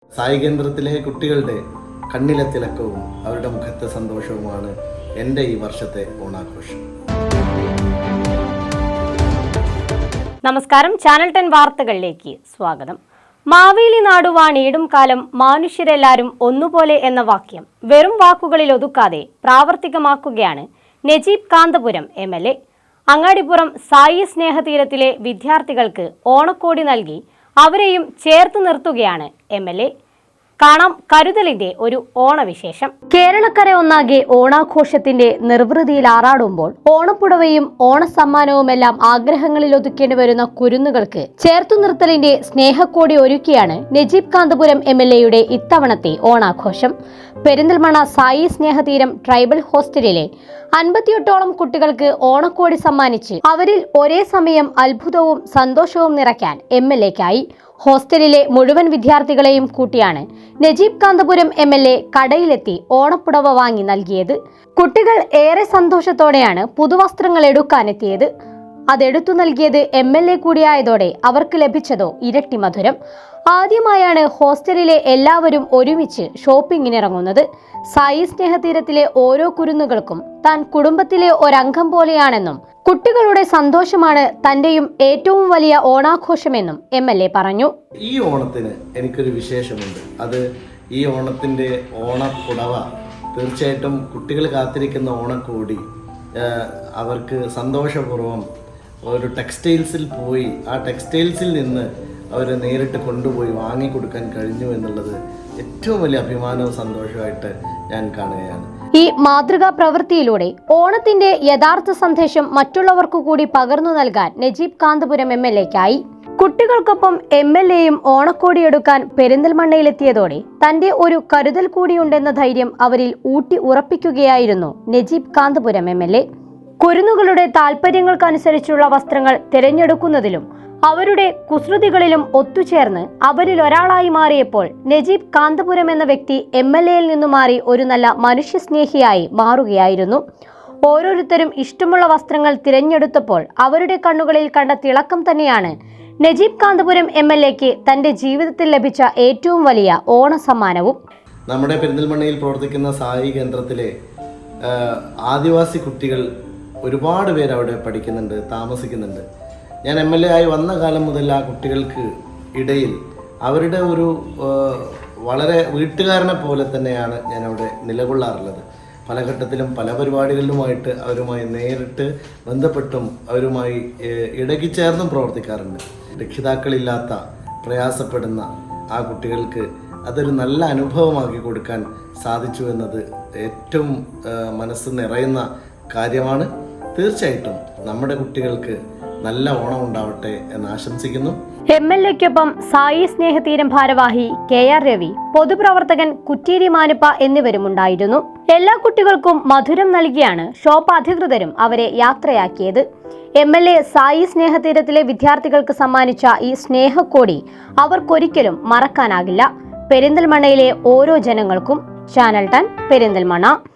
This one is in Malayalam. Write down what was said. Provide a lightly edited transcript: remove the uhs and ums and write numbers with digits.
സായി കേന്ദ്രത്തിലെ കുട്ടികളുടെ കണ്ണിലെ തിളക്കവും അവരുടെ മുഖത്തെ സന്തോഷവുമാണ് എൻ്റെ ഈ വർഷത്തെ ഓണാഘോഷം. നമസ്കാരം, ചാനൽ 10 വാർത്തകളിലേക്ക് സ്വാഗതം. മാവേലി നാടുവാണീടും കാലം മനുഷ്യരെല്ലാരും ഒന്നുപോലെ എന്ന വാക്യം വെറും വാക്കുകളിൽ ഒതുക്കാതെ പ്രാവർത്തികമാക്കുകയാണ് നജീബ് കാന്തപുരം MLA. അങ്ങാടിപ്പുറം സായി സ്നേഹതീരത്തിലെ വിദ്യാർത്ഥികൾക്ക് ഓണക്കോടി നൽകി അവരെയും ചേർത്ത് നിർത്തുകയാണ് MLA. കാണാം കരുതലിന്റെ ഒരു ഓണവിശേഷം. കേരളക്കര ഒന്നാകെ ഓണാഘോഷത്തിന്റെ നിർവൃതിയിൽ ആറാടുമ്പോൾ ഓണപ്പുടവയും ഓണസമ്മാനവുമെല്ലാം ആഗ്രഹങ്ങളിൽ ഒതുക്കേണ്ടി വരുന്ന കുരുന്നുകൾക്ക് ചേർത്തു നിർത്തലിന്റെ സ്നേഹക്കോടി ഒരുക്കിയാണ് നജീബ് കാന്തപുരം MLAയുടെ ഇത്തവണത്തെ ഓണാഘോഷം. പെരിന്തൽമണ്ണ സായി സ്നേഹതീരം ട്രൈബൽ ഹോസ്റ്റലിലെ 58ഓളം കുട്ടികൾക്ക് ഓണക്കോടി സമ്മാനിച്ച് അവരിൽ ഒരേ സമയം അത്ഭുതവും സന്തോഷവും നിറയ്ക്കാൻ MLAക്കായി. ഹോസ്റ്റലിലെ മുഴുവൻ വിദ്യാർത്ഥികളെയും കൂട്ടിയാണ് നജീബ് കാന്തപുരം MLA കടയിലെത്തി ഓണപ്പുടവ വാങ്ങി നൽകിയത്. കുട്ടികൾ ഏറെ സന്തോഷത്തോടെയാണ് പുതുവസ്ത്രങ്ങൾ എടുക്കാനെത്തിയത്. അതെടുത്തു നൽകിയത് MLA കൂടിയായതോടെ അവർക്ക് ലഭിച്ചതോ ഇരട്ടി മധുരം. ആദ്യമായാണ് ഹോസ്റ്റലിലെ എല്ലാവരും ഒരുമിച്ച് ഷോപ്പിങ്ങിനിറങ്ങുന്നത്. സായി സ്നേഹതീരത്തിലെ ഓരോ കുരുന്നുകൾക്കും താൻ കുടുംബത്തിലെ ഒരംഗം പോലെയാണെന്നും കുട്ടികളുടെ സന്തോഷമാണ് തന്റെയും ഏറ്റവും വലിയ ഓണാഘോഷമെന്നും MLA പറഞ്ഞു. ഈ ഓണത്തിന് എനിക്കൊരു വിശേഷമുണ്ട്. അത് ഈ ഓണത്തിൻ്റെ ഓണപ്പുടവ തീർച്ചയായിട്ടും കുട്ടികൾ കാത്തിരിക്കുന്ന ഓണക്കോടി അവർക്ക് സന്തോഷപൂർവ്വം ഒരു ടെക്സ്റ്റൈൽസിൽ പോയി ആ ടെക്സ്റ്റൈൽസിൽ നിന്ന് അവർ നേരിട്ട് കൊണ്ടുപോയി വാങ്ങിക്കൊടുക്കാൻ കഴിഞ്ഞു എന്നുള്ളത് ഏറ്റവും വലിയ അഭിമാനവും സന്തോഷമായിട്ട് ഞാൻ കാണുകയാണ്. ഈ മാതൃകാ പ്രവൃത്തിയിലൂടെ ഓണത്തിന്റെ യഥാർത്ഥ സന്ദേശം മറ്റുള്ളവർക്കു കൂടി പകർന്നു നൽകാൻ നജീബ് കാന്തപുരം MLAക്കായി. കുട്ടികൾക്കൊപ്പം MLAയും ഓണക്കോടിയെടുക്കാൻ പെരിന്തൽമണ്ണയിലെത്തിയതോടെ തന്റെ ഒരു കരുതൽ കൂടിയുണ്ടെന്ന ധൈര്യം അവരിൽ ഊട്ടി ഉറപ്പിക്കുകയായിരുന്നു നജീബ് കാന്തപുരം MLA. കുരുന്നുകളുടെ താൽപര്യങ്ങൾക്കനുസരിച്ചുള്ള വസ്ത്രങ്ങൾ തിരഞ്ഞെടുക്കുന്നതിലും അവരുടെ കുസൃതികളിലും ഒത്തുചേർന്ന് അവരിൽ ഒരാളായി മാറിയപ്പോൾ നജീബ് കാന്തപുരം എന്ന വ്യക്തി MLAയിൽ നിന്നു മാറി ഒരു നല്ല മനുഷ്യസ്നേഹിയായി മാറുകയായിരുന്നു. ഓരോരുത്തരും ഇഷ്ടമുള്ള വസ്ത്രങ്ങൾ തിരഞ്ഞെടുത്തപ്പോൾ അവരുടെ കണ്ണുകളിൽ കണ്ട തിളക്കം തന്നെയാണ് നജീബ് കാന്തപുരം MLAക്ക് തന്റെ ജീവിതത്തിൽ ലഭിച്ച ഏറ്റവും വലിയ ഓണസമ്മാനവും. നമ്മുടെ പെരിന്തൽമണ്ണയിൽ പ്രവർത്തിക്കുന്ന സായി കേന്ദ്രത്തിലെ ആദിവാസി കുട്ടികൾ ഒരുപാട് പേര് അവിടെ പഠിക്കുന്നുണ്ട്, താമസിക്കുന്നുണ്ട്. ഞാൻ MLA ആയി വന്ന കാലം മുതൽ ആ കുട്ടികൾക്ക് ഇടയിൽ അവരുടെ ഒരു വളരെ വീട്ടുകാരനെ പോലെ തന്നെയാണ് ഞാൻ അവിടെ നിലകൊള്ളാറുള്ളത്. പല ഘട്ടത്തിലും പല പരിപാടികളിലുമായിട്ട് അവരുമായി നേരിട്ട് ബന്ധപ്പെട്ടും അവരുമായി ഇടകിച്ചേർന്നും പ്രവർത്തിക്കാറുണ്ട്. രക്ഷിതാക്കളില്ലാത്ത പ്രയാസപ്പെടുന്ന ആ കുട്ടികൾക്ക് അതൊരു നല്ല അനുഭവമാക്കി കൊടുക്കാൻ സാധിച്ചു എന്നത് ഏറ്റവും മനസ്സ് നിറയുന്ന കാര്യമാണ്. തീർച്ചയായിട്ടും നമ്മുടെ കുട്ടികൾക്ക് നല്ല ഓണം ഉണ്ടാവട്ടെ എന്ന് ആശംസിക്കുന്നു. MLAക്കൊപ്പം സായി സ്നേഹതീരം ഭാരവാഹി KR രവി, പൊതുപ്രവർത്തകൻ കുറ്റേരി മാനുപ്പ എന്നിവരും ഉണ്ടായിരുന്നു. എല്ലാ കുട്ടികൾക്കും മധുരം നൽകിയാണ് ഷോപ്പ് അധികൃതരും അവരെ യാത്രയാക്കിയത്. MLA സായി സ്നേഹതീരത്തിലെ വിദ്യാർത്ഥികൾക്ക് സമ്മാനിച്ച ഈ സ്നേഹക്കോടി അവർക്കൊരിക്കലും മറക്കാനാകില്ല. പെരിന്തൽമണ്ണയിലെ ഓരോ ജനങ്ങൾക്കും. ചാനൽ 10 പെരിന്തൽമണ്ണ.